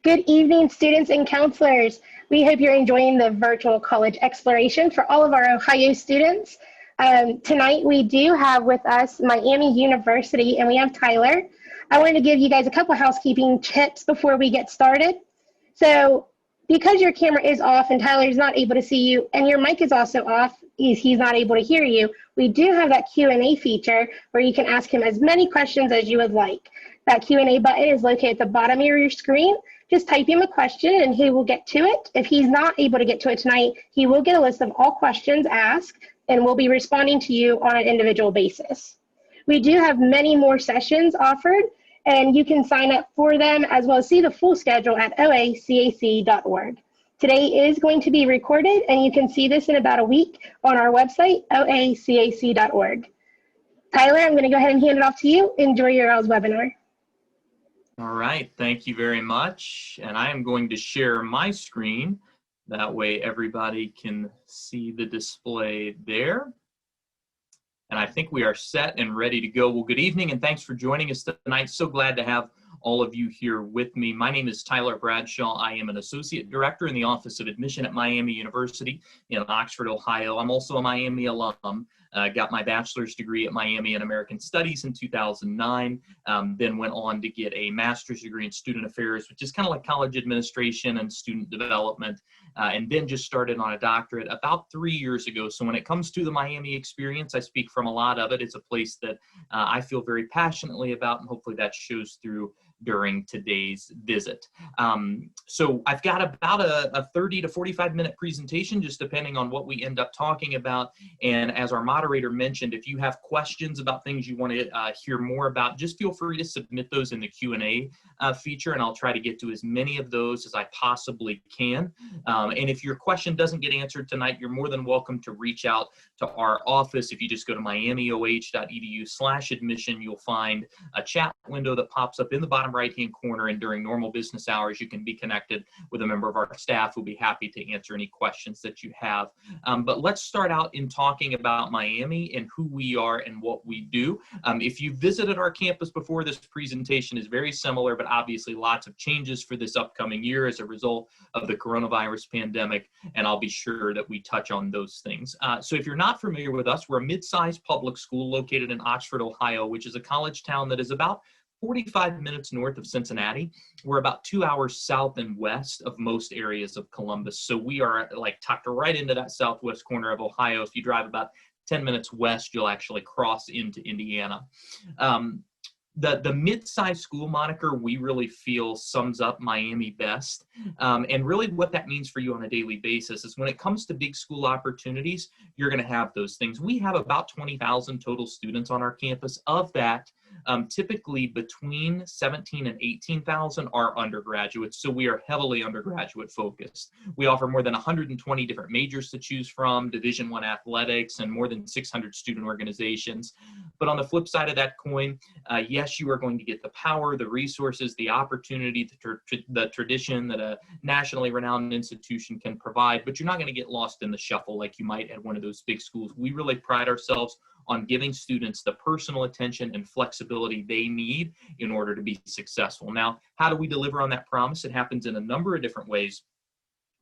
Good evening, students and counselors. We hope you're enjoying the virtual college exploration for all of our Ohio students. Tonight we do have with us Miami University, and we have Tyler. I wanted to give you guys a couple housekeeping tips before we get started. So because your camera is off and Tyler's not able to see you, and your mic is also off, he's not able to hear you, we do have that Q&A feature where you can ask him as many questions as you would like. That Q&A button is located at the bottom of your screen. Just type him a question and he will get to it. If he's not able to get to it tonight, he will get a list of all questions asked and we'll be responding to you on an individual basis. We do have many more sessions offered, and you can sign up for them as well as see the full schedule at oacac.org. Today is going to be recorded, and you can see this in about a week on our website, oacac.org. Tyler, I'm going to go ahead and hand it off to you. Enjoy your all's webinar. All right, thank you very much. And I am going to share my screen. That way everybody can see the display there. And I think we are set and ready to go. Well, good evening and thanks for joining us tonight. So glad to have all of you here with me. My name is Tyler Bradshaw. I am an Associate Director in the Office of Admission at Miami University in Oxford, Ohio. I'm also a Miami alum. Got my bachelor's degree at Miami in American Studies in 2009, then went on to get a master's degree in Student Affairs, which is kind of like college administration and student development, and then just started on a doctorate about 3 years ago. So when it comes to the Miami experience, I speak from a lot of it. It's a place that I feel very passionately about, and hopefully that shows through during today's visit. So I've got about a 30 to 45 minute presentation, just depending on what we end up talking about. And as our moderator mentioned, if you have questions about things you want to hear more about, just feel free to submit those in the Q&A feature, and I'll try to get to as many of those as I possibly can. And if your question doesn't get answered tonight, you're more than welcome to reach out to our office. If you just go to miamioh.edu/admission, you'll find a chat window that pops up in the bottom right-hand corner, and during normal business hours, you can be connected with a member of our staff who'll be happy to answer any questions that you have. But let's start out in talking about Miami and who we are and what we do. If you visited our campus before, this presentation is very similar, but obviously lots of changes for this upcoming year as a result of the coronavirus pandemic, and I'll be sure that we touch on those things. So if you're not familiar with us, we're a mid-sized public school located in Oxford, Ohio, which is a college town that is about 45 minutes north of Cincinnati. We're about 2 hours south and west of most areas of Columbus. So we are like tucked right into that southwest corner of Ohio. If you drive about 10 minutes west, you'll actually cross into Indiana. The mid-sized school moniker, we really feel sums up Miami best. And really what that means for you on a daily basis is when it comes to big school opportunities, you're going to have those things. We have about 20,000 total students on our campus. Of that, typically between 17 and 18,000 are undergraduates, so we are heavily undergraduate focused. We offer more than 120 different majors to choose from, Division I athletics, and more than 600 student organizations. But on the flip side of that coin, yes, you are going to get the power, the resources, the opportunity, the tradition that a nationally renowned institution can provide, but you're not going to get lost in the shuffle like you might at one of those big schools. We really pride ourselves on giving students the personal attention and flexibility they need in order to be successful. Now, how do we deliver on that promise? It happens in a number of different ways.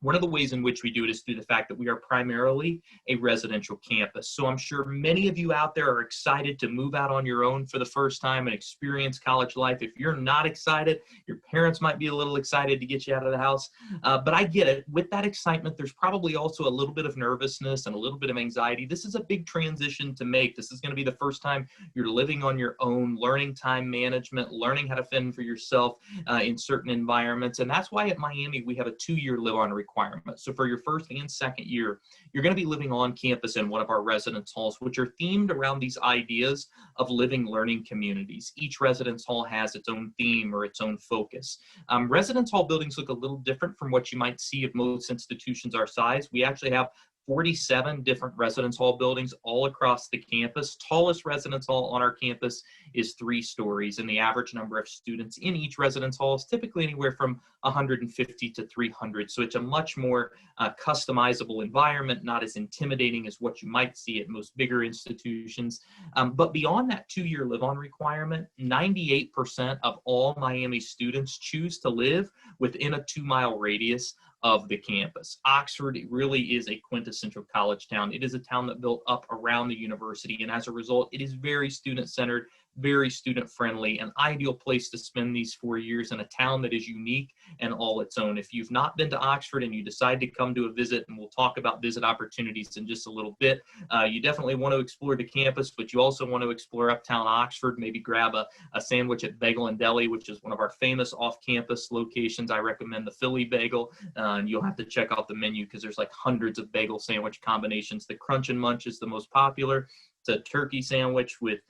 One of the ways in which we do it is through the fact that we are primarily a residential campus. So I'm sure many of you out there are excited to move out on your own for the first time and experience college life. If you're not excited, your parents might be a little excited to get you out of the house. But I get it. With that excitement, there's probably also a little bit of nervousness and a little bit of anxiety. This is a big transition to make. This is going to be the first time you're living on your own, learning time management, learning how to fend for yourself in certain environments. And that's why at Miami, we have a 2-year live-on requirement. So for your first and second year, you're going to be living on campus in one of our residence halls, which are themed around these ideas of living learning communities. Each residence hall has its own theme or its own focus. Residence hall buildings look a little different from what you might see at most institutions our size. We actually have 47 different residence hall buildings all across the campus. Tallest residence hall on our campus is 3 stories, and the average number of students in each residence hall is typically anywhere from 150 to 300. So it's a much more customizable environment, not as intimidating as what you might see at most bigger institutions. But beyond that 2-year live-on requirement, 98% of all Miami students choose to live within a 2-mile radius of the campus. Oxford really is a quintessential college town. It is a town that built up around the university, and as a result, it is very student-centered, very student-friendly, an ideal place to spend these 4 years in a town that is unique and all its own. If you've not been to Oxford and you decide to come to a visit, and we'll talk about visit opportunities in just a little bit, you definitely want to explore the campus, but you also want to explore uptown Oxford, maybe grab a sandwich at Bagel and Deli, which is one of our famous off-campus locations. I recommend the Philly Bagel, and you'll have to check out the menu because there's like hundreds of bagel sandwich combinations. The Crunch and Munch is the most popular. It's a turkey sandwich with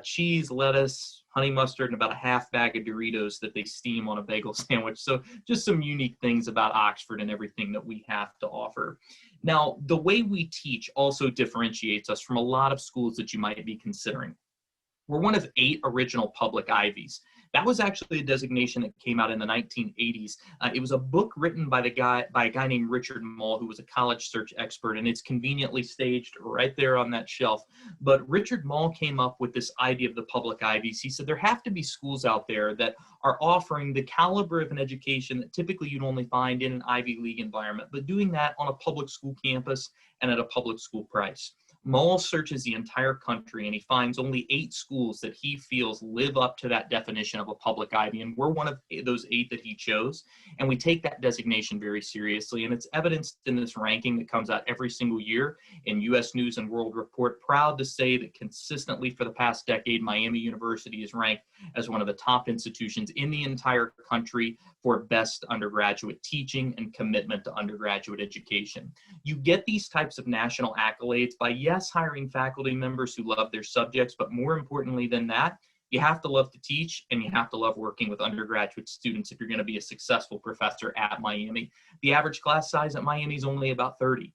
cheese, lettuce, honey mustard, and about a half bag of Doritos that they steam on a bagel sandwich. So just some unique things about Oxford and everything that we have to offer. Now, the way we teach also differentiates us from a lot of schools that you might be considering. We're one of 8 original public Ivies. That was actually a designation that came out in the 1980s. It was a book written by a guy named Richard Mall, who was a college search expert, and it's conveniently staged right there on that shelf. But Richard Mall came up with this idea of the public Ivies. He said there have to be schools out there that are offering the caliber of an education that typically you'd only find in an Ivy League environment, but doing that on a public school campus and at a public school price. Mall searches the entire country, and he finds only 8 schools that he feels live up to that definition of a public Ivy, and we're one of those 8 that he chose, and we take that designation very seriously, and it's evidenced in this ranking that comes out every single year in U.S. News and World Report. Proud to say that consistently for the past decade, Miami University is ranked as one of the top institutions in the entire country for best undergraduate teaching and commitment to undergraduate education. You get these types of national accolades by, yes, hiring faculty members who love their subjects, but more importantly than that, you have to love to teach and you have to love working with undergraduate students if you're going to be a successful professor at Miami. The average class size at Miami is only about 30.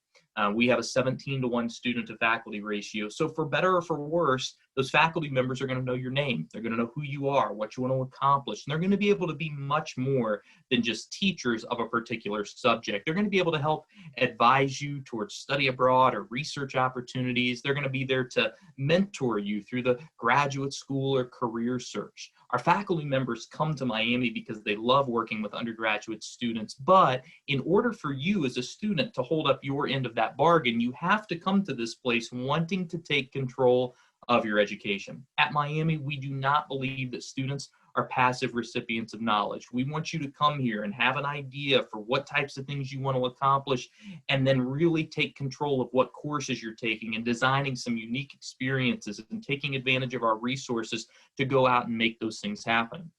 We have a 17-to-1 student to faculty ratio. So for better or for worse, those faculty members are going to know your name. They're going to know who you are, what you want to accomplish. And they're going to be able to be much more than just teachers of a particular subject. They're going to be able to help advise you towards study abroad or research opportunities. They're going to be there to mentor you through the graduate school or career search. Our faculty members come to Miami because they love working with undergraduate students, but in order for you as a student to hold up your end of that bargain, you have to come to this place wanting to take control of your education. At Miami, we do not believe that students are passive recipients of knowledge. We want you to come here and have an idea for what types of things you want to accomplish, and then really take control of what courses you're taking and designing some unique experiences and taking advantage of our resources to go out and make those things happen.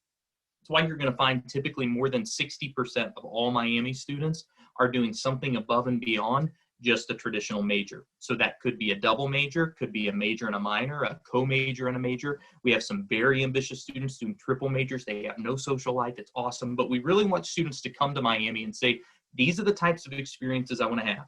That's why you're going to find typically more than 60% of all Miami students are doing something above and beyond just a traditional major. So that could be a double major, could be a major and a minor, a co-major and a major. We have some very ambitious students doing triple majors. They have no social life. It's awesome. But we really want students to come to Miami and say, these are the types of experiences I want to have.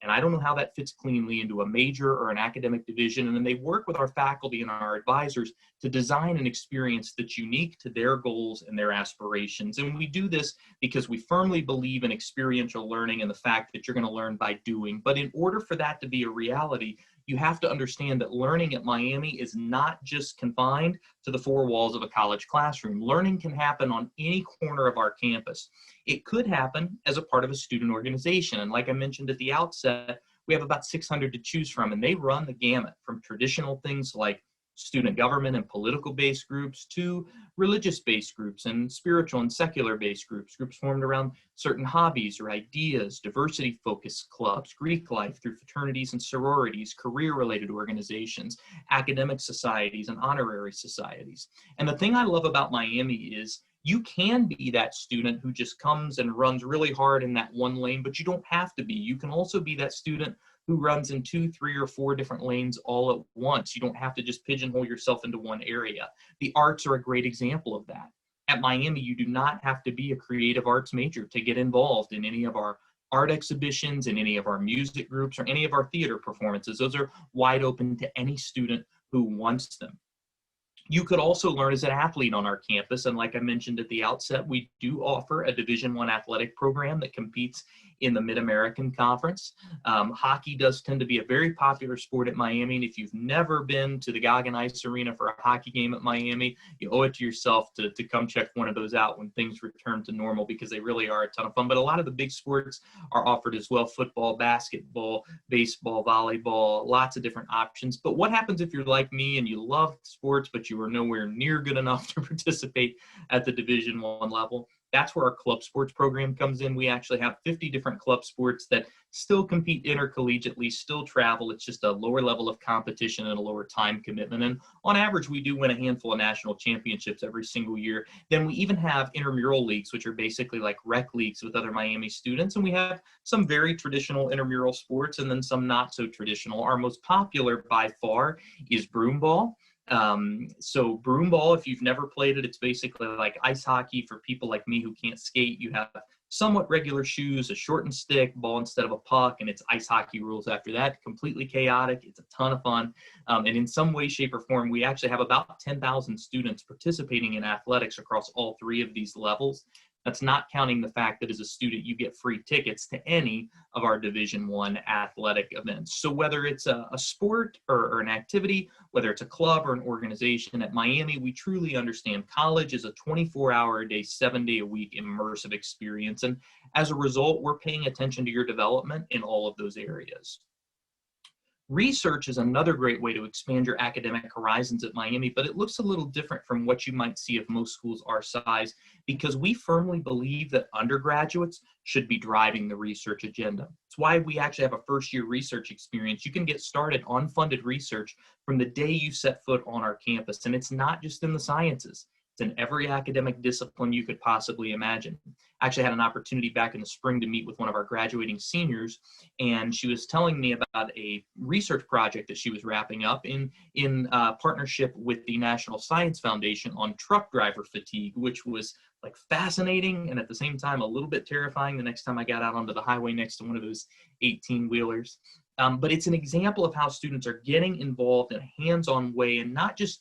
And I don't know how that fits cleanly into a major or an academic division. And then they work with our faculty and our advisors to design an experience that's unique to their goals and their aspirations. And we do this because we firmly believe in experiential learning and the fact that you're going to learn by doing. But in order for that to be a reality, you have to understand that learning at Miami is not just confined to the 4 walls of a college classroom. Learning can happen on any corner of our campus. It could happen as a part of a student organization. And like I mentioned at the outset, we have about 600 to choose from, and they run the gamut from traditional things like student government and political-based groups to religious-based groups and spiritual and secular-based groups, groups formed around certain hobbies or ideas, diversity-focused clubs, Greek life through fraternities and sororities, career-related organizations, academic societies, and honorary societies. And the thing I love about Miami is you can be that student who just comes and runs really hard in that one lane, but you don't have to be. You can also be that student who runs in 2, 3, or 4 different lanes all at once. You don't have to just pigeonhole yourself into one area. The arts are a great example of that. At Miami, you do not have to be a creative arts major to get involved in any of our art exhibitions, in any of our music groups, or any of our theater performances. Those are wide open to any student who wants them. You could also learn as an athlete on our campus, and like I mentioned at the outset, we do offer a Division I athletic program that competes in the Mid-American Conference. Hockey does tend to be a very popular sport at Miami, and if you've never been to the Goggin Ice Arena for a hockey game at Miami, you owe it to yourself to come check one of those out when things return to normal, because they really are a ton of fun. But a lot of the big sports are offered as well: football, basketball, baseball, volleyball, lots of different options. But what happens if you're like me and you love sports, but you are nowhere near good enough to participate at the Division I level? That's where our club sports program comes in. We actually have 50 different club sports that still compete intercollegiately, still travel. It's just a lower level of competition and a lower time commitment. And on average, we do win a handful of national championships every single year. Then we even have intramural leagues, which are basically like rec leagues with other Miami students. And we have some very traditional intramural sports and then some not so traditional. Our most popular by far is broomball. So broomball, if you've never played it, it's basically like ice hockey for people like me who can't skate. You have somewhat regular shoes, a shortened stick, ball instead of a puck, and it's ice hockey rules after that. Completely chaotic. It's a ton of fun. And in some way, shape, or form, we actually have about 10,000 students participating in athletics across all three of these levels. That's not counting the fact that as a student, you get free tickets to any of our Division I athletic events. So whether it's a sport or an activity, whether it's a club or an organization, at Miami, we truly understand college is a 24-hour-a-day, 7-day-a-week immersive experience. And as a result, we're paying attention to your development in all of those areas. Research is another great way to expand your academic horizons at Miami, but it looks a little different from what you might see of most schools our size, because we firmly believe that undergraduates should be driving the research agenda. It's why we actually have a first-year research experience. You can get started on funded research from the day you set foot on our campus, and it's not just in the sciences. It's in every academic discipline you could possibly imagine. I actually had an opportunity back in the spring to meet with one of our graduating seniors, and she was telling me about a research project that she was wrapping up in partnership with the National Science Foundation on truck driver fatigue, which was like fascinating and at the same time a little bit terrifying the next time I got out onto the highway next to one of those 18-wheelers. But it's an example of how students are getting involved in a hands-on way, and not just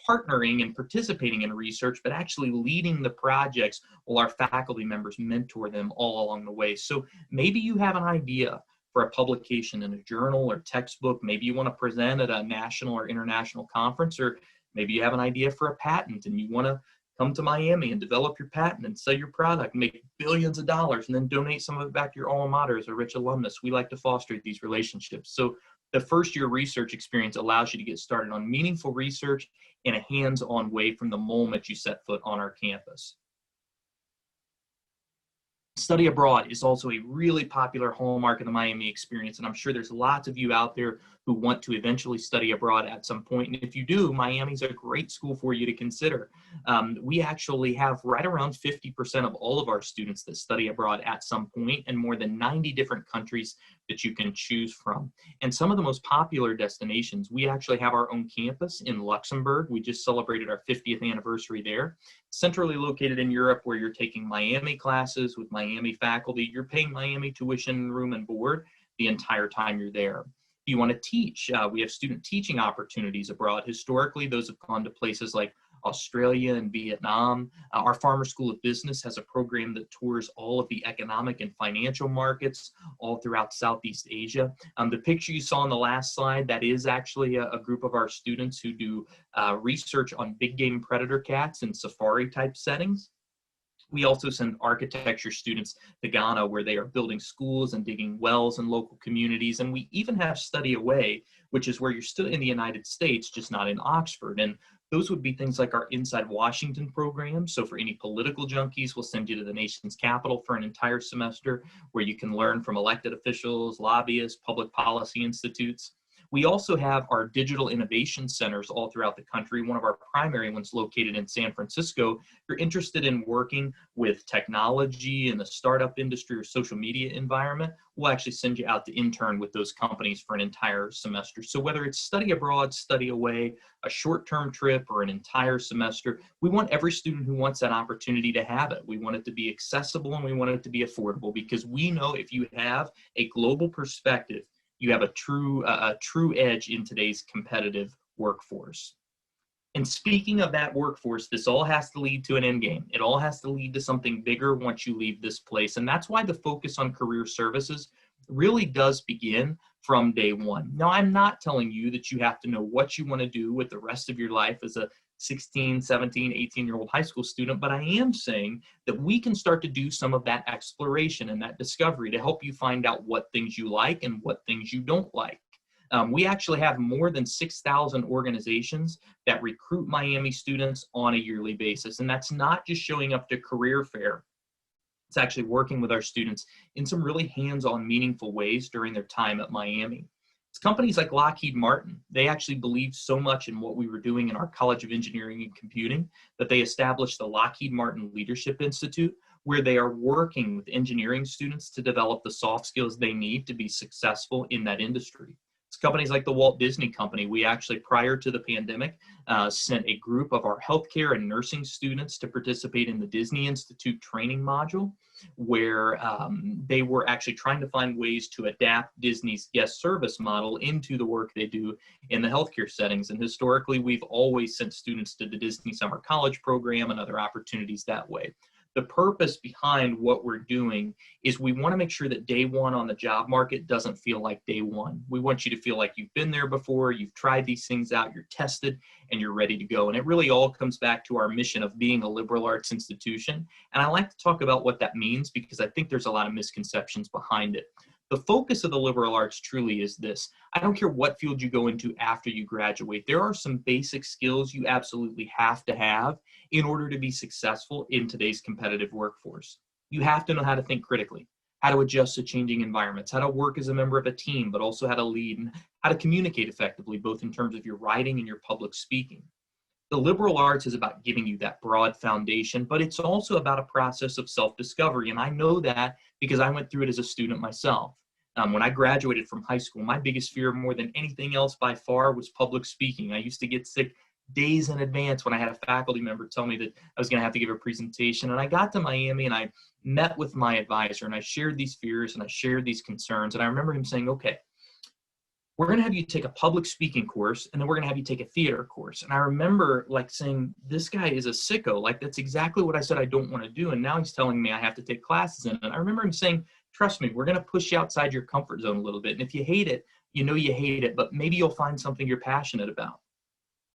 partnering and participating in research, but actually leading the projects while our faculty members mentor them all along the way. So maybe you have an idea for a publication in a journal or textbook. Maybe you want to present at a national or international conference, or maybe you have an idea for a patent and you want to come to Miami and develop your patent and sell your product, make billions of dollars, and then donate some of it back to your alma mater as a rich alumnus. We like to foster these relationships. So the first year research experience allows you to get started on meaningful research in a hands-on way from the moment you set foot on our campus. Study abroad is also a really popular hallmark of the Miami experience, and I'm sure there's lots of you out there who want to eventually study abroad at some point. And if you do, Miami's a great school for you to consider. We actually have right around 50% of all of our students that study abroad at some point, and more than 90 different countries that you can choose from. And some of the most popular destinations, we actually have our own campus in Luxembourg. We just celebrated our 50th anniversary there. Centrally located in Europe, where you're taking Miami classes with Miami faculty. You're paying Miami tuition, room, and board the entire time you're there. If you want to teach, we have student teaching opportunities abroad. Historically, those have gone to places like Australia and Vietnam. Our Farmer School of Business has a program that tours all of the economic and financial markets all throughout Southeast Asia. The picture you saw on the last slide, that is actually a group of our students who do research on big game predator cats in safari type settings. We also send architecture students to Ghana, where they are building schools and digging wells in local communities. And we even have Study Away, which is where you're still in the United States, just not in Oxford. And those would be things like our Inside Washington program. So for any political junkies, we'll send you to the nation's capital for an entire semester, where you can learn from elected officials, lobbyists, public policy institutes. We also have our digital innovation centers all throughout the country. One of our primary ones located in San Francisco. If you're interested in working with technology in the startup industry or social media environment, we'll actually send you out to intern with those companies for an entire semester. So whether it's study abroad, study away, a short-term trip, or an entire semester, we want every student who wants that opportunity to have it. We want it to be accessible, and we want it to be affordable, because we know if you have a global perspective, you have a true edge in today's competitive workforce. And speaking of that workforce, this all has to lead to an end game. It all has to lead to something bigger once you leave this place. And that's why the focus on career services really does begin from day one. Now, I'm not telling you that you have to know what you want to do with the rest of your life as a 16, 17, 18-year-old high school student, but I am saying that we can start to do some of that exploration and that discovery to help you find out what things you like and what things you don't like. We actually have more than 6,000 organizations that recruit Miami students on a yearly basis. And that's not just showing up to career fair. It's actually working with our students in some really hands-on, meaningful ways during their time at Miami. It's companies like Lockheed Martin. They actually believed so much in what we were doing in our College of Engineering and Computing that they established the Lockheed Martin Leadership Institute, where they are working with engineering students to develop the soft skills they need to be successful in that industry. It's companies like the Walt Disney Company. We actually, prior to the pandemic, sent a group of our healthcare and nursing students to participate in the Disney Institute training module, where they were actually trying to find ways to adapt Disney's guest service model into the work they do in the healthcare settings. And historically, we've always sent students to the Disney Summer College program and other opportunities that way. The purpose behind what we're doing is we want to make sure that day one on the job market doesn't feel like day one. We want you to feel like you've been there before, you've tried these things out, you're tested, and you're ready to go. And it really all comes back to our mission of being a liberal arts institution. And I like to talk about what that means because I think there's a lot of misconceptions behind it. The focus of the liberal arts truly is this. I don't care what field you go into after you graduate. There are some basic skills you absolutely have to have in order to be successful in today's competitive workforce. You have to know how to think critically, how to adjust to changing environments, how to work as a member of a team, but also how to lead and how to communicate effectively, both in terms of your writing and your public speaking. The liberal arts is about giving you that broad foundation, but it's also about a process of self-discovery. And I know that because I went through it as a student myself. When I graduated from high school, my biggest fear more than anything else by far was public speaking. I used to get sick days in advance when I had a faculty member tell me that I was going to have to give a presentation. And I got to Miami and I met with my advisor and I shared these fears and I shared these concerns. And I remember him saying, okay, we're going to have you take a public speaking course and then we're going to have you take a theater course. And I remember like saying, this guy is a sicko. Like that's exactly what I said I don't want to do. And now he's telling me I have to take classes in it. And I remember him saying, trust me, we're going to push you outside your comfort zone a little bit. And if you hate it, you know you hate it, but maybe you'll find something you're passionate about.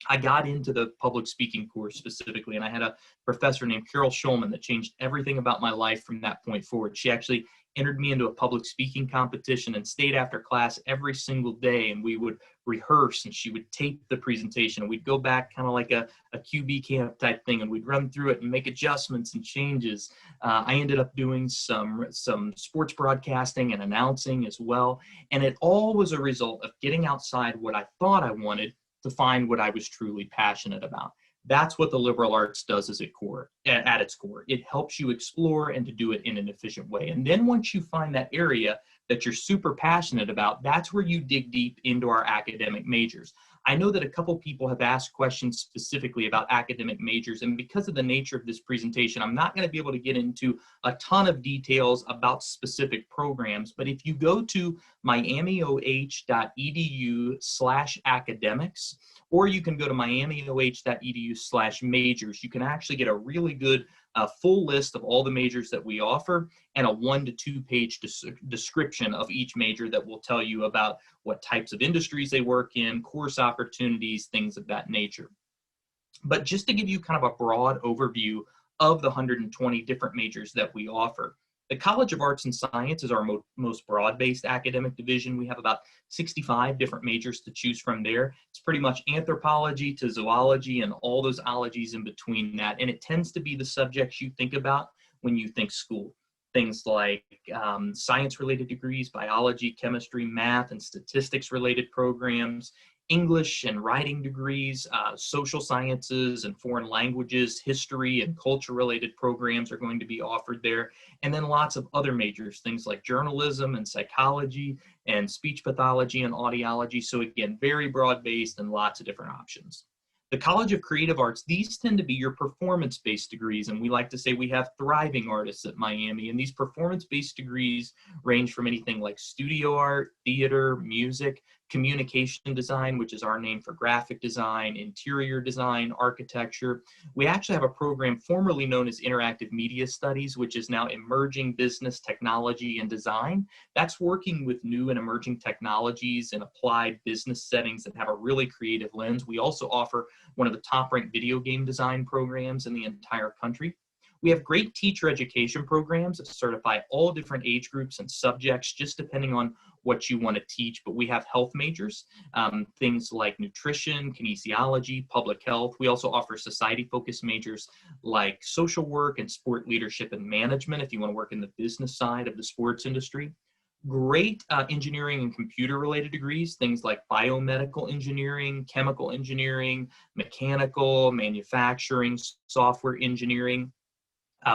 I got into the public speaking course specifically, and I had a professor named Carol Schulman that changed everything about my life from that point forward. She actually entered me into a public speaking competition and stayed after class every single day, and we would rehearse, and she would tape the presentation, and we'd go back kind of like a QB camp type thing, and we'd run through it and make adjustments and changes. I ended up doing some sports broadcasting and announcing as well, and it all was a result of getting outside what I thought I wanted to find what I was truly passionate about. That's what the liberal arts does at its core. It helps you explore and to do it in an efficient way. And then once you find that area that you're super passionate about, that's where you dig deep into our academic majors. I know that a couple people have asked questions specifically about academic majors, and because of the nature of this presentation, I'm not going to be able to get into a ton of details about specific programs, but if you go to miamioh.edu/academics, or you can go to miamioh.edu/majors, you can actually get a really good full list of all the majors that we offer and a 1 to 2 page description of each major that will tell you about what types of industries they work in, course opportunities, things of that nature. But just to give you kind of a broad overview of the 120 different majors that we offer, the College of Arts and Science is our most broad-based academic division. We have about 65 different majors to choose from there. It's pretty much anthropology to zoology and all those ologies in between that. And it tends to be the subjects you think about when you think school. Things like science-related degrees, biology, chemistry, math, and statistics-related programs, English and writing degrees, social sciences and foreign languages, history and culture-related programs are going to be offered there. And then lots of other majors, things like journalism and psychology and speech pathology and audiology. So again, very broad-based and lots of different options. The College of Creative Arts, these tend to be your performance-based degrees, and we like to say we have thriving artists at Miami, and these performance-based degrees range from anything like studio art, theater, music, communication design, which is our name for graphic design, interior design, architecture. We actually have a program formerly known as interactive media studies, which is now emerging business technology and design. That's working with new and emerging technologies and applied business settings that have a really creative lens. We also offer one of the top-ranked video game design programs in the entire country. We have great teacher education programs that certify all different age groups and subjects, just depending on what you want to teach. But we have health majors, things like nutrition, kinesiology, public health. We also offer society-focused majors like social work and sport leadership and management, if you want to work in the business side of the sports industry. Great engineering and computer-related degrees, things like biomedical engineering, chemical engineering, mechanical, manufacturing, software engineering.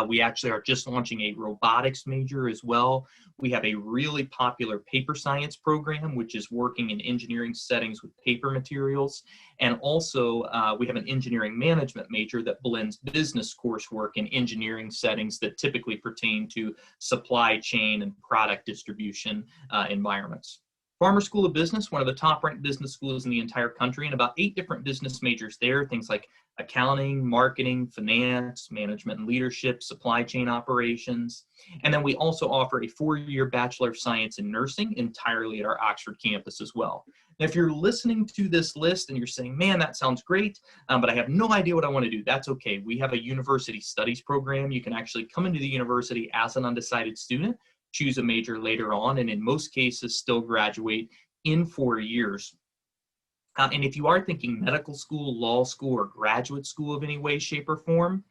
We actually are just launching a robotics major as well. We have a really popular paper science program, which is working in engineering settings with paper materials. And also we have an engineering management major that blends business coursework in engineering settings that typically pertain to supply chain and product distribution environments. Farmer School of Business, one of the top-ranked business schools in the entire country, and about 8 different business majors there, things like accounting, marketing, finance, management and leadership, supply chain operations. And then we also offer a 4-year Bachelor of Science in Nursing entirely at our Oxford campus as well. Now, if you're listening to this list and you're saying, man, that sounds great, but I have no idea what I want to do, that's okay. We have a university studies program. You can actually come into the university as an undecided student, choose a major later on, and in most cases still graduate in 4 years. And if you are thinking medical school, law school, or graduate school of any way, shape, or form,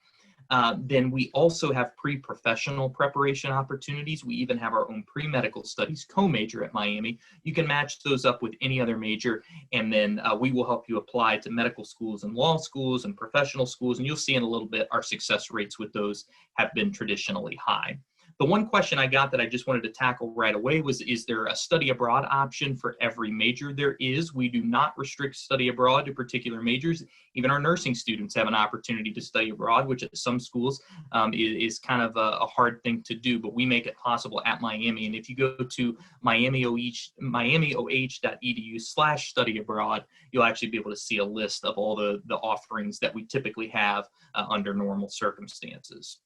then we also have pre-professional preparation opportunities. We even have our own pre-medical studies co-major at Miami. You can match those up with any other major, and then we will help you apply to medical schools and law schools and professional schools, and you'll see in a little bit our success rates with those have been traditionally high. The one question I got that I just wanted to tackle right away was, is there a study abroad option for every major? There is. We do not restrict study abroad to particular majors. Even our nursing students have an opportunity to study abroad, which at some schools is kind of a hard thing to do, but we make it possible at Miami. And if you go to miamioh.edu/study abroad, you'll actually be able to see a list of all the offerings that we typically have under normal circumstances.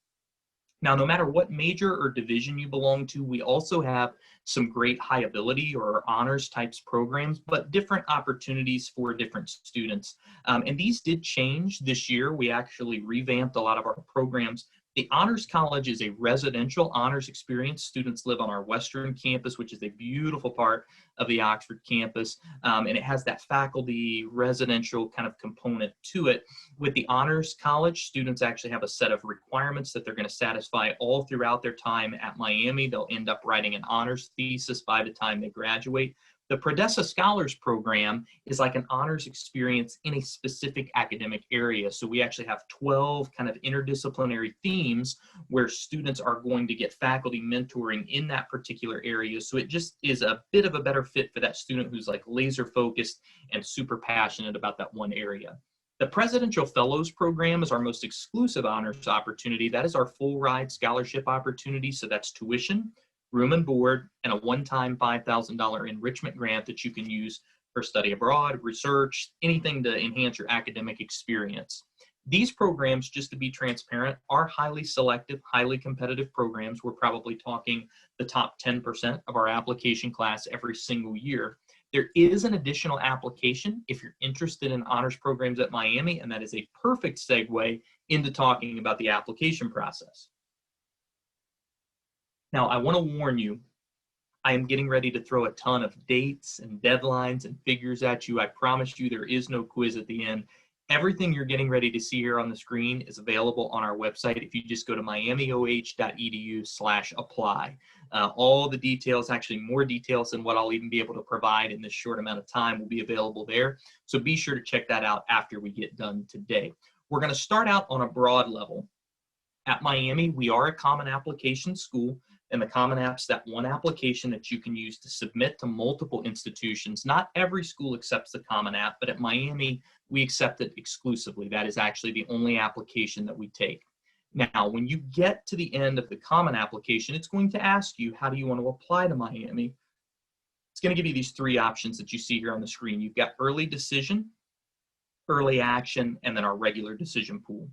Now, no matter what major or division you belong to, we also have some great high ability or honors types programs, but different opportunities for different students. And these did change this year. We actually revamped a lot of our programs. The Honors College is a residential honors experience. Students live on our Western campus, which is a beautiful part of the Oxford campus, and it has that faculty residential kind of component to it. With the Honors College, students actually have a set of requirements that they're going to satisfy all throughout their time at Miami. They'll end up writing an honors thesis by the time they graduate. The Prodessa Scholars Program is like an honors experience in a specific academic area. So we actually have 12 kind of interdisciplinary themes where students are going to get faculty mentoring in that particular area. So it just is a bit of a better fit for that student who's like laser focused and super passionate about that one area. The Presidential Fellows Program is our most exclusive honors opportunity. That is our full ride scholarship opportunity. So that's tuition, room and board, and a one-time $5,000 enrichment grant that you can use for study abroad, research, anything to enhance your academic experience. These programs, just to be transparent, are highly selective, highly competitive programs. We're probably talking the top 10% of our application class every single year. There is an additional application if you're interested in honors programs at Miami, and that is a perfect segue into talking about the application process. Now, I want to warn you, I am getting ready to throw a ton of dates and deadlines and figures at you. I promise you there is no quiz at the end. Everything you're getting ready to see here on the screen is available on our website if you just go to miamioh.edu/apply. All the details, actually more details than what I'll even be able to provide in this short amount of time, will be available there. So be sure to check that out after we get done today. We're going to start out on a broad level. At Miami, we are a common application school. And the Common App's that one application that you can use to submit to multiple institutions. Not every school accepts the Common App, but at Miami, we accept it exclusively. That is actually the only application that we take. Now, when you get to the end of the Common Application, it's going to ask you, how do you want to apply to Miami? It's going to give you these three options that you see here on the screen. You've got early decision, early action, and then our regular decision pool.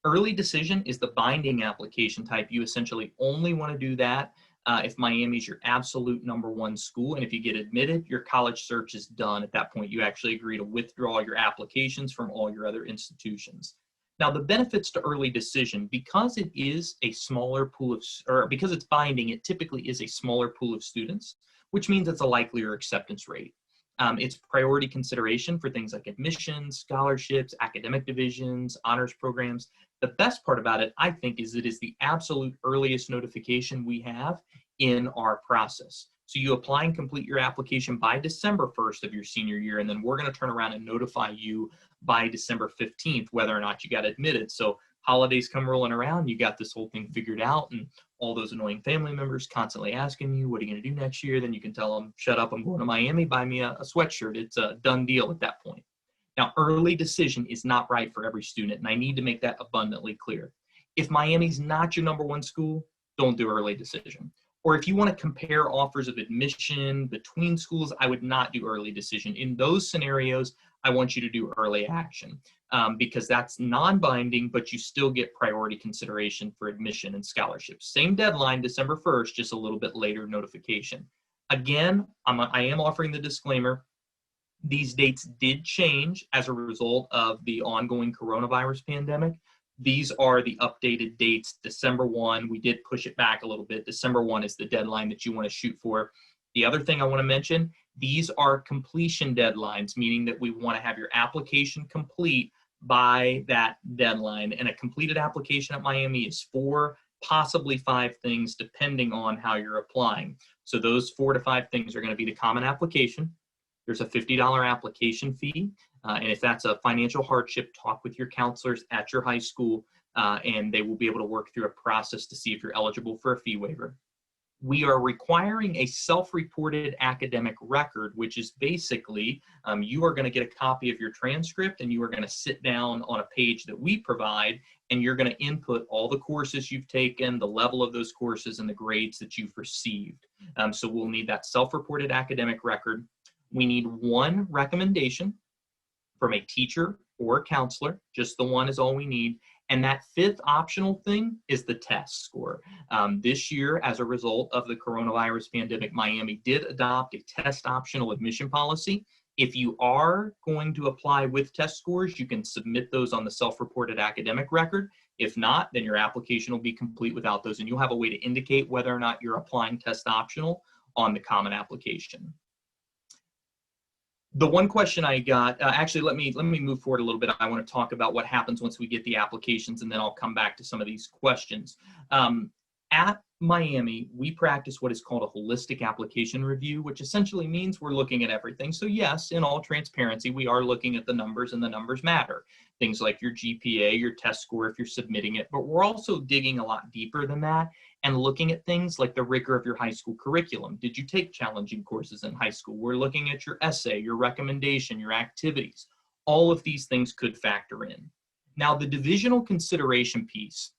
Early decision is the binding application type. You essentially only want to do that if Miami's your absolute #1 school. And if you get admitted, your college search is done. At that point, you actually agree to withdraw your applications from all your other institutions. Now, the benefits to early decision, because it is a smaller pool of, or because it's binding, it typically is a smaller pool of students, which means it's a likelier acceptance rate. It's priority consideration for things like admissions, scholarships, academic divisions, honors programs. The best part about it, I think, is it is the absolute earliest notification we have in our process. So you apply and complete your application by December 1st of your senior year, and then we're going to turn around and notify you by December 15th whether or not you got admitted. So holidays come rolling around, you got this whole thing figured out, and all those annoying family members constantly asking you, what are you going to do next year? Then you can tell them, shut up, I'm going to Miami, buy me a sweatshirt. It's a done deal at that point. Now, early decision is not right for every student, and I need to make that abundantly clear. If Miami's not your #1 school, don't do early decision. Or if you want to compare offers of admission between schools, I would not do early decision. In those scenarios, I want you to do early action because that's non-binding, but you still get priority consideration for admission and scholarships. Same deadline, December 1st, just a little bit later notification. Again, I am offering the disclaimer. These dates did change as a result of the ongoing coronavirus pandemic. These are the updated dates. December 1, we did push it back a little bit. December 1 is the deadline that you want to shoot for. The other thing I want to mention, these are completion deadlines, meaning that we want to have your application complete by that deadline. And a completed application at Miami is 4, possibly 5 things, depending on how you're applying. So those 4 to 5 things are going to be the common application. There's a $50 application fee. And if that's a financial hardship, talk with your counselors at your high school, and they will be able to work through a process to see if you're eligible for a fee waiver. We are requiring a self-reported academic record, which is basically you are going to get a copy of your transcript and you are going to sit down on a page that we provide and you're going to input all the courses you've taken, the level of those courses, and the grades that you've received. So we'll need that self-reported academic record. We need 1 recommendation from a teacher or a counselor. Just the 1 is all we need. And that 5th optional thing is the test score. This year, as a result of the coronavirus pandemic, Miami did adopt a test optional admission policy. If you are going to apply with test scores, you can submit those on the self-reported academic record. If not, then your application will be complete without those, and you'll have a way to indicate whether or not you're applying test optional on the common application. The one question I got, actually, let me move forward a little bit. I want to talk about what happens once we get the applications, and then I'll come back to some of these questions. At Miami, we practice what is called a holistic application review, which essentially means we're looking at everything. So yes, in all transparency, we are looking at the numbers, and the numbers matter. Things like your GPA, your test score, if you're submitting it, but we're also digging a lot deeper than that and looking at things like the rigor of your high school curriculum. Did you take challenging courses in high school? We're looking at your essay, your recommendation, your activities. All of these things could factor in. Now, the divisional consideration piece,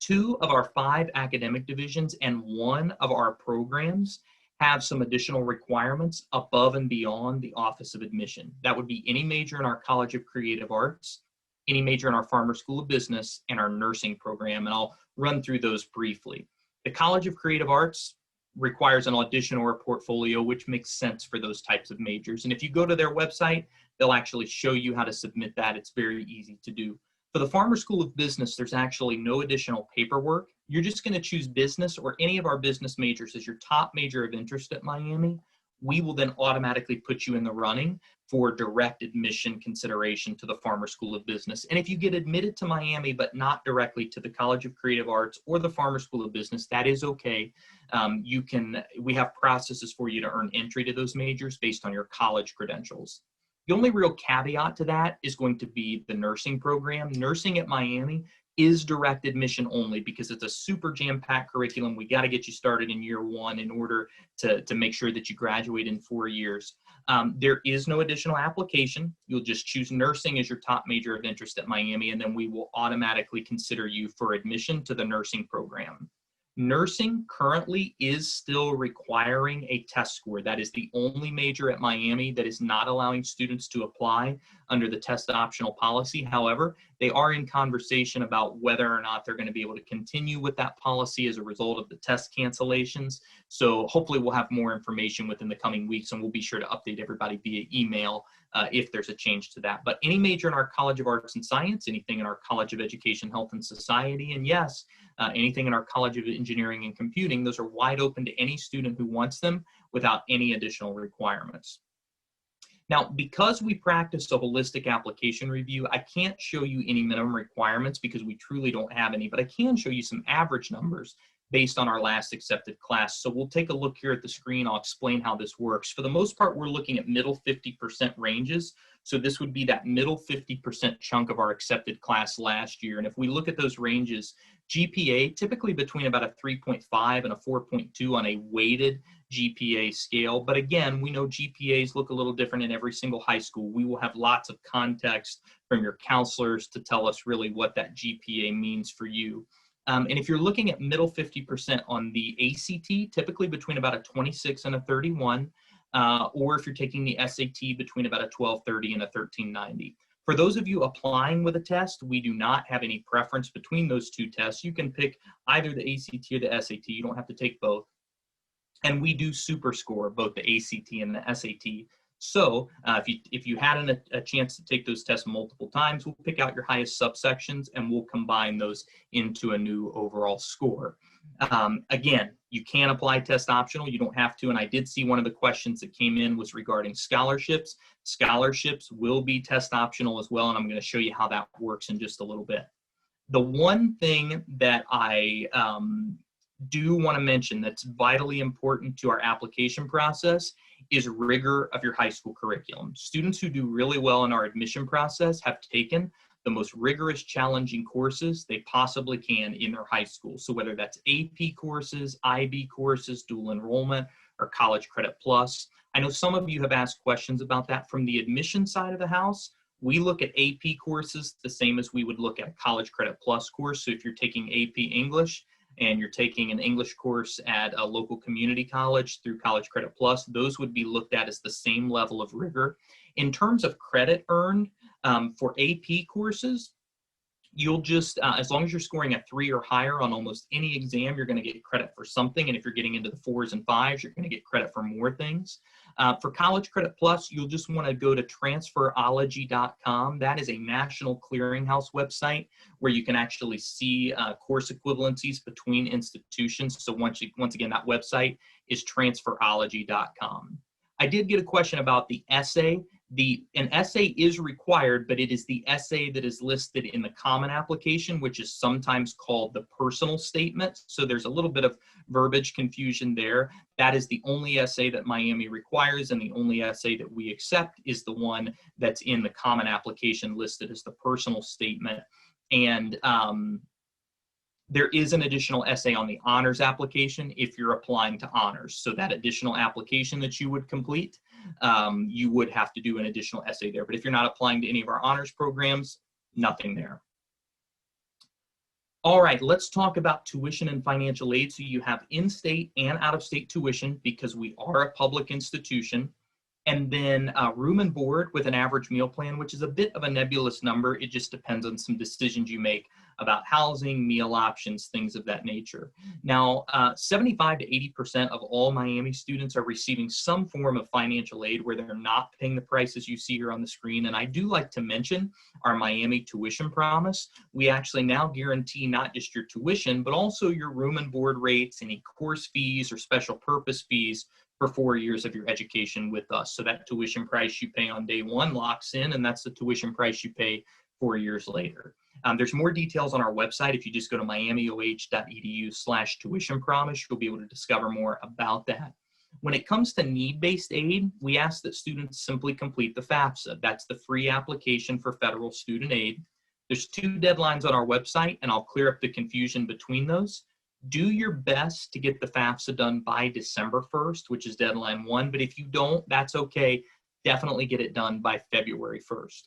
2 of our 5 academic divisions and 1 of our programs have some additional requirements above and beyond the Office of Admission. That would be any major in our College of Creative Arts, any major in our Farmer School of Business, and our nursing program, and I'll run through those briefly. The College of Creative Arts requires an audition or a portfolio, which makes sense for those types of majors. And if you go to their website, they'll actually show you how to submit that. It's very easy to do. For the Farmer School of Business, there's actually no additional paperwork. You're just going to choose business or any of our business majors as your top major of interest at Miami. We will then automatically put you in the running for direct admission consideration to the Farmer School of Business. And if you get admitted to Miami, but not directly to the College of Creative Arts or the Farmer School of Business, that is okay. We have processes for you to earn entry to those majors based on your college credentials. The only real caveat to that is going to be the nursing program. Nursing at Miami is direct admission only because it's a super jam-packed curriculum. We got to get you started in year 1 in order to make sure that you graduate in 4 years. There is no additional application. You'll just choose nursing as your top major of interest at Miami, and then we will automatically consider you for admission to the nursing program. Nursing currently is still requiring a test score. That is the only major at Miami that is not allowing students to apply under the test optional policy. However, they are in conversation about whether or not they're going to be able to continue with that policy as a result of the test cancellations. So hopefully we'll have more information within the coming weeks, and we'll be sure to update everybody via email if there's a change to that. But any major in our College of Arts and Science, anything in our College of Education, Health and Society, and yes, anything in our College of Engineering and Computing, those are wide open to any student who wants them without any additional requirements. Now, because we practice a holistic application review, I can't show you any minimum requirements because we truly don't have any, but I can show you some average numbers based on our last accepted class. So we'll take a look here at the screen. I'll explain how this works. For the most part, we're looking at middle 50% ranges. So this would be that middle 50% chunk of our accepted class last year. And if we look at those ranges, GPA typically between about a 3.5 and a 4.2 on a weighted GPA scale. But again, we know GPAs look a little different in every single high school. We will have lots of context from your counselors to tell us really what that GPA means for you. And if you're looking at middle 50% on the ACT, typically between about a 26 and a 31, or if you're taking the SAT, between about a 1230 and a 1390. For those of you applying with a test, we do not have any preference between those two tests. You can pick either the ACT or the SAT. You don't have to take both. And we do super score both the ACT and the SAT. So if you had a chance to take those tests multiple times, we'll pick out your highest subsections and we'll combine those into a new overall score. Again, you can apply test optional. You don't have to. And I did see one of the questions that came in was regarding scholarships. Scholarships will be test optional as well. And I'm going to show you how that works in just a little bit. The one thing that I do want to mention that's vitally important to our application process is rigor of your high school curriculum. Students who do really well in our admission process have taken the most rigorous, challenging courses they possibly can in their high school. So whether that's AP courses, IB courses, dual enrollment, or College Credit Plus. I know some of you have asked questions about that. From the admission side of the house, we look at AP courses the same as we would look at a College Credit Plus course. So if you're taking AP English and you're taking an English course at a local community college through College Credit Plus, those would be looked at as the same level of rigor. In terms of credit earned, for AP courses, you'll just, as long as you're scoring a 3 or higher on almost any exam, you're going to get credit for something. And if you're getting into the 4s and 5s, you're going to get credit for more things. For College Credit Plus, you'll just want to go to transferology.com. That is a national clearinghouse website where you can actually see course equivalencies between institutions. So once again, that website is transferology.com. I did get a question about the essay. An essay is required, but it is the essay that is listed in the common application, which is sometimes called the personal statement. So there's a little bit of verbiage confusion there. That is the only essay that Miami requires, and the only essay that we accept is the one that's in the common application listed as the personal statement. And there is an additional essay on the honors application if you're applying to honors. So that additional application that you would complete, you would have to do an additional essay there. But if you're not applying to any of our honors programs, nothing there. All right, let's talk about tuition and financial aid. So you have in-state and out-of-state tuition because we are a public institution. And then room and board with an average meal plan, which is a bit of a nebulous number. It just depends on some decisions you make about housing, meal options, things of that nature. Now, 75 to 80% of all Miami students are receiving some form of financial aid where they're not paying the prices you see here on the screen. And I do like to mention our Miami tuition promise. We actually now guarantee not just your tuition, but also your room and board rates, any course fees or special purpose fees for 4 years of your education with us. So that tuition price you pay on day one locks in, and that's the tuition price you pay 4 years later. There's more details on our website. If you just go to miamioh.edu/tuition promise, you'll be able to discover more about that. When it comes to need-based aid, we ask that students simply complete the FAFSA. That's the free application for federal student aid. There's 2 deadlines on our website, and I'll clear up the confusion between those. Do your best to get the FAFSA done by December 1st, which is deadline 1. But if you don't, that's okay. Definitely get it done by February 1st.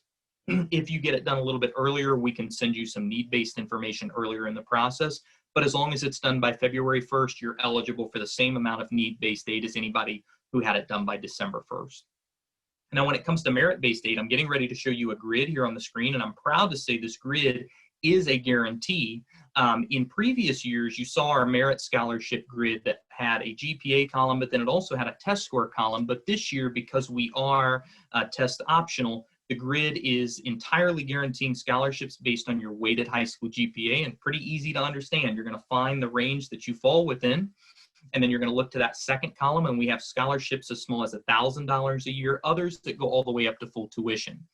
If you get it done a little bit earlier, we can send you some need-based information earlier in the process. but as long as it's done by February 1st, you're eligible for the same amount of need-based aid as anybody who had it done by December 1st. Now, when it comes to merit-based aid, I'm getting ready to show you a grid here on the screen, and I'm proud to say this grid is a guarantee. In previous years, you saw our merit scholarship grid that had a GPA column, but then it also had a test score column. But this year, because we are test optional, the grid is entirely guaranteeing scholarships based on your weighted high school GPA, and pretty easy to understand. You're going to find the range that you fall within, and then you're going to look to that second column, and we have scholarships as small as $1,000 a year, others that go all the way up to full tuition.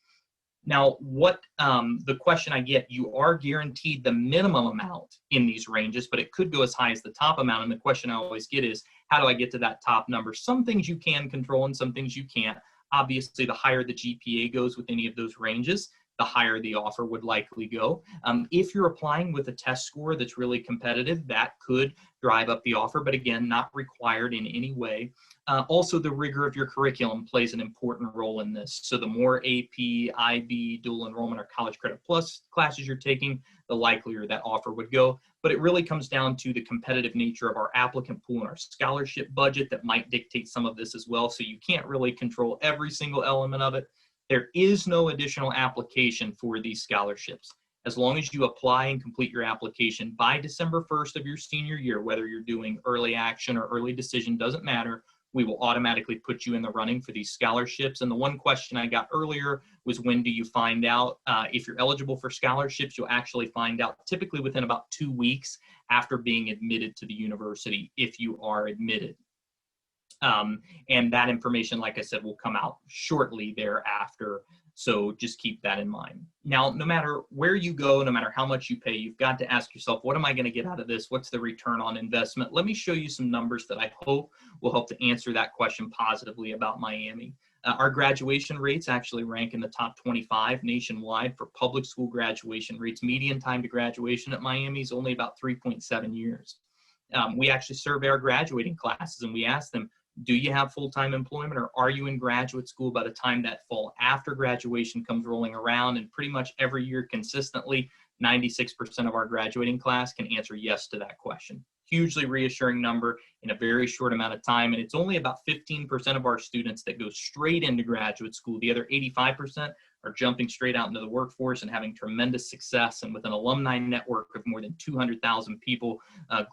Now, what the question I get, you are guaranteed the minimum amount in these ranges, but it could go as high as the top amount. And the question I always get is, how do I get to that top number? Some things you can control and some things you can't. Obviously, the higher the GPA goes with any of those ranges, the higher the offer would likely go. If you're applying with a test score that's really competitive, that could drive up the offer, but again, not required in any way. Also, the rigor of your curriculum plays an important role in this. So the more AP, IB, dual enrollment, or College Credit Plus classes you're taking, the likelier that offer would go. But it really comes down to the competitive nature of our applicant pool and our scholarship budget that might dictate some of this as well. So you can't really control every single element of it. There is no additional application for these scholarships. As long as you apply and complete your application by December 1st of your senior year, whether you're doing early action or early decision, doesn't matter, we will automatically put you in the running for these scholarships. And the one question I got earlier was, when do you find out? If you're eligible for scholarships, you'll actually find out typically within about 2 weeks after being admitted to the university, if you are admitted. And that information, like I said, will come out shortly thereafter. So just keep that in mind. Now, no matter where you go, no matter how much you pay, you've got to ask yourself, what am I going to get out of this? What's the return on investment? Let me show you some numbers that I hope will help to answer that question positively about Miami. Our graduation rates actually rank in the top 25 nationwide for public school graduation rates. Median time to graduation at Miami is only about 3.7 years. We actually survey our graduating classes and we ask them, do you have full-time employment, or are you in graduate school by the time that fall after graduation comes rolling around? And pretty much every year consistently, 96% of our graduating class can answer yes to that question. Hugely reassuring number in a very short amount of time. And it's only about 15% of our students that go straight into graduate school. The other 85% are jumping straight out into the workforce and having tremendous success. And with an alumni network of more than 200,000 people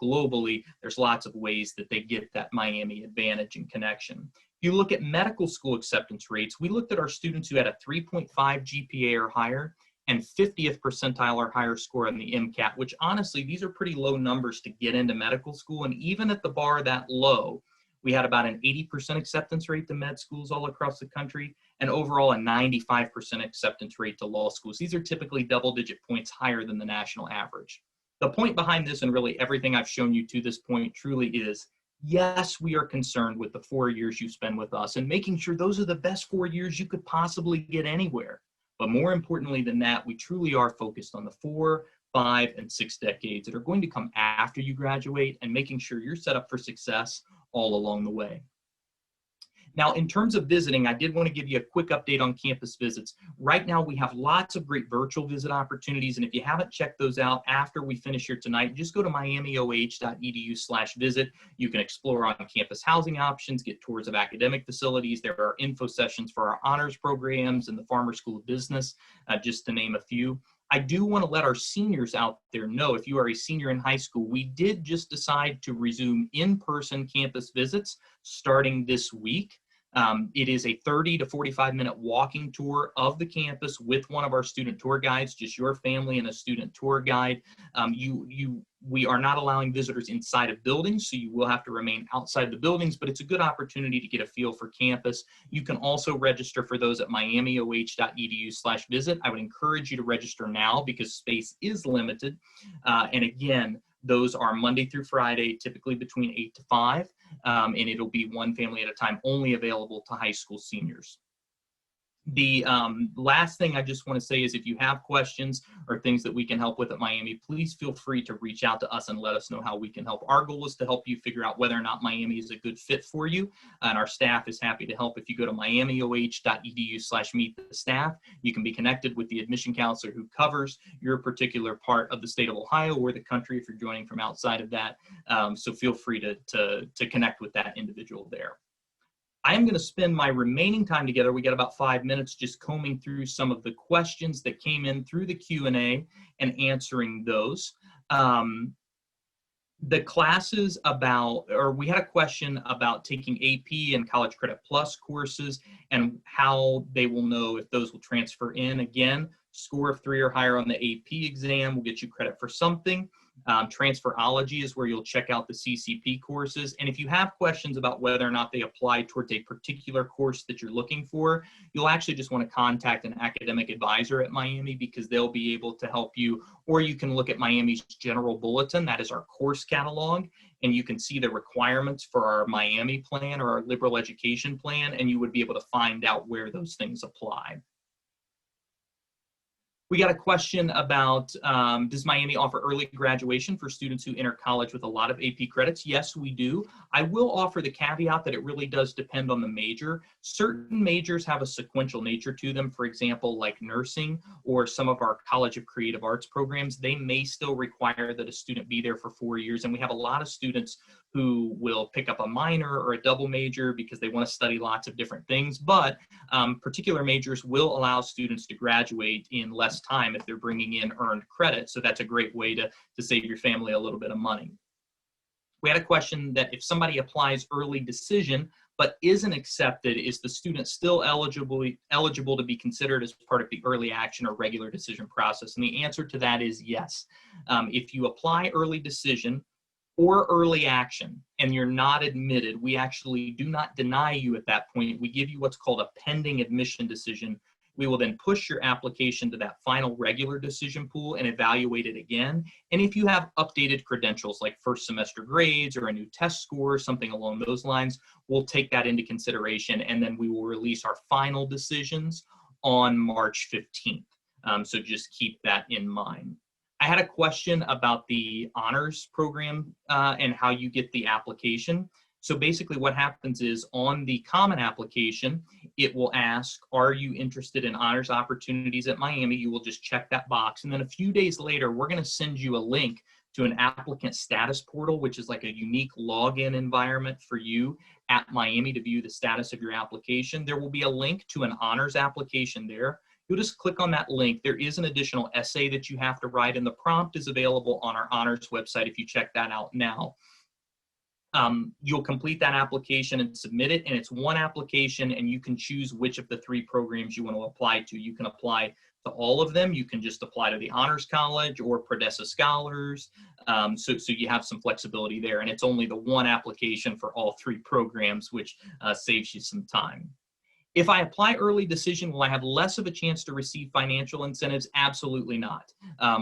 globally, there's lots of ways that they get that Miami advantage and connection. If you look at medical school acceptance rates, we looked at our students who had a 3.5 GPA or higher and 50th percentile or higher score on the MCAT, which honestly, these are pretty low numbers to get into medical school. And even at the bar that low, we had about an 80% acceptance rate to med schools all across the country, and overall a 95% acceptance rate to law schools. These are typically double-digit points higher than the national average. The point behind this, and really everything I've shown you to this point, truly is, yes, we are concerned with the 4 years you spend with us and making sure those are the best 4 years you could possibly get anywhere. But more importantly than that, we truly are focused on the 4, 5, and 6 decades that are going to come after you graduate and making sure you're set up for success all along the way. Now, in terms of visiting, I did want to give you a quick update on campus visits. Right now, we have lots of great virtual visit opportunities, and if you haven't checked those out after we finish here tonight, just go to miamioh.edu/visit. You can explore on-campus housing options, get tours of academic facilities. There are info sessions for our honors programs and the Farmer School of Business, just to name a few. I do want to let our seniors out there know, if you are a senior in high school, we did just decide to resume in-person campus visits starting this week. It is a 30 to 45-minute walking tour of the campus with one of our student tour guides, just your family and a student tour guide. We are not allowing visitors inside of buildings, so you will have to remain outside the buildings, but it's a good opportunity to get a feel for campus. You can also register for those at miamioh.edu/visit. I would encourage you to register now because space is limited. And again, those are Monday through Friday, typically between 8 to 5, and it'll be one family at a time, only available to high school seniors. The last thing I just want to say is if you have questions or things that we can help with at Miami, please feel free to reach out to us and let us know how we can help. Our goal is to help you figure out whether or not Miami is a good fit for you, and our staff is happy to help. If you go to miamioh.edu/meet-the-staff, you can be connected with the admission counselor who covers your particular part of the state of Ohio or the country if you're joining from outside of that. So feel free to connect with that individual there. I am going to spend my remaining time together. We got about 5 minutes just combing through some of the questions that came in through the Q&A and answering those. The classes we had a question about taking AP and College Credit Plus courses and how they will know if those will transfer in. Again, score of 3 or higher on the AP exam will get you credit for something. Transferology is where you'll check out the CCP courses. And if you have questions about whether or not they apply towards a particular course that you're looking for, you'll actually just want to contact an academic advisor at Miami because they'll be able to help you. Or you can look at Miami's general bulletin, that is our course catalog, and you can see the requirements for our Miami plan or our liberal education plan, and you would be able to find out where those things apply. We got a question about, does Miami offer early graduation for students who enter college with a lot of AP credits? Yes, we do. I will offer the caveat that it really does depend on the major. Certain majors have a sequential nature to them. For example, like nursing or some of our College of Creative Arts programs, they may still require that a student be there for 4 years. And we have a lot of students who will pick up a minor or a double major because they want to study lots of different things. But particular majors will allow students to graduate in less time if they're bringing in earned credit. So that's a great way to save your family a little bit of money. We had a question that if somebody applies early decision but isn't accepted, is the student still eligible to be considered as part of the early action or regular decision process? And the answer to that is yes. If you apply early decision or early action and you're not admitted, we actually do not deny you at that point. We give you what's called a pending admission decision. We will then push your application to that final regular decision pool and evaluate it again. And if you have updated credentials like first semester grades or a new test score, something along those lines, we'll take that into consideration, and then we will release our final decisions on March 15th. So just keep that in mind. I had a question about the honors program and how you get the application. So basically what happens is on the common application, it will ask, are you interested in honors opportunities at Miami? You will just check that box. And then a few days later, we're going to send you a link to an applicant status portal, which is like a unique login environment for you at Miami to view the status of your application. There will be a link to an honors application there. You'll just click on that link. There is an additional essay that you have to write, and the prompt is available on our honors website if you check that out now. You'll complete that application and submit it, and it's one application, and you can choose which of the 3 programs you want to apply to. You can apply to all of them. You can just apply to the Honors College or Prodessa Scholars. So you have some flexibility there, and it's only the one application for all 3 programs, which saves you some time. If I apply early decision, will I have less of a chance to receive financial incentives? Absolutely not.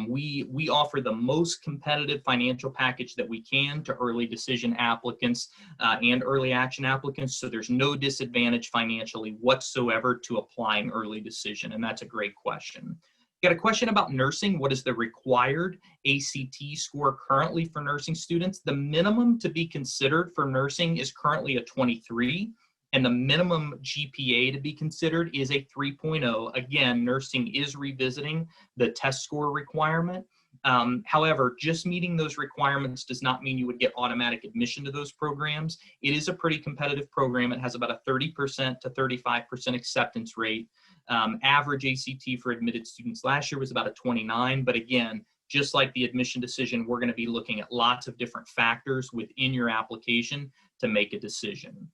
We offer the most competitive financial package that we can to early decision applicants and early action applicants, so there's no disadvantage financially whatsoever to applying early decision, and that's a great question. Got a question about nursing. What is the required ACT score currently for nursing students? The minimum to be considered for nursing is currently a 23. And the minimum GPA to be considered is a 3.0. Again, nursing is revisiting the test score requirement. However, just meeting those requirements does not mean you would get automatic admission to those programs. It is a pretty competitive program. It has about a 30% to 35% acceptance rate. Average ACT for admitted students last year was about a 29, but again, just like the admission decision, we're going to be looking at lots of different factors within your application to make a decision.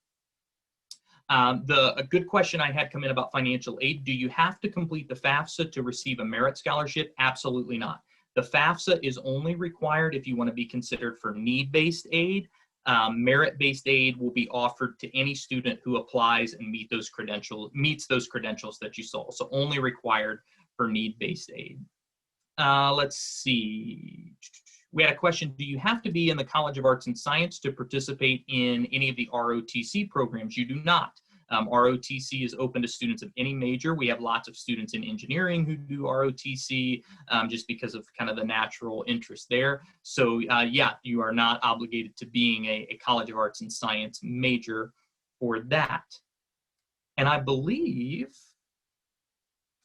A good question I had come in about financial aid: do you have to complete the FAFSA to receive a merit scholarship? Absolutely not. The FAFSA is only required if you want to be considered for need-based aid. Merit-based aid will be offered to any student who applies and meets those credentials that you saw. So only required for need-based aid. Let's see. We had a question, do you have to be in the College of Arts and Science to participate in any of the ROTC programs? You do not. ROTC is open to students of any major. We have lots of students in engineering who do ROTC just because of kind of the natural interest there. So yeah, you are not obligated to being a College of Arts and Science major for that. And I believe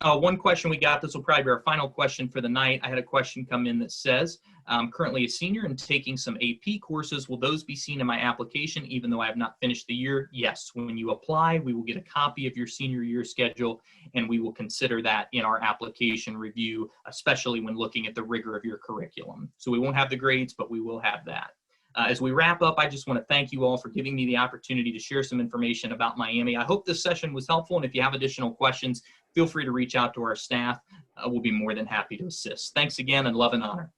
one question we got, this will probably be our final question for the night. I had a question come in that says, I'm currently a senior and taking some AP courses. Will those be seen in my application even though I have not finished the year? Yes, when you apply, we will get a copy of your senior year schedule and we will consider that in our application review, especially when looking at the rigor of your curriculum. So we won't have the grades, but we will have that. As we wrap up, I just want to thank you all for giving me the opportunity to share some information about Miami. I hope this session was helpful, and if you have additional questions, feel free to reach out to our staff. We'll be more than happy to assist. Thanks again, and love and honor.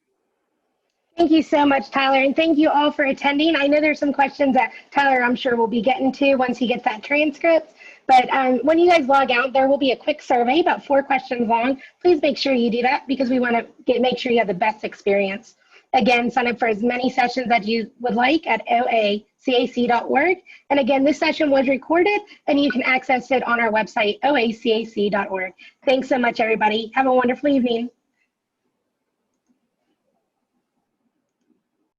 Thank you so much, Tyler, and thank you all for attending. I know there's some questions that Tyler, I'm sure, will be getting to once he gets that transcript. But when you guys log out, there will be a quick survey, about 4 questions long. Please make sure you do that because we want to make sure you have the best experience. Again, sign up for as many sessions that you would like at oacac.org. And again, this session was recorded and you can access it on our website, oacac.org. Thanks so much, everybody. Have a wonderful evening.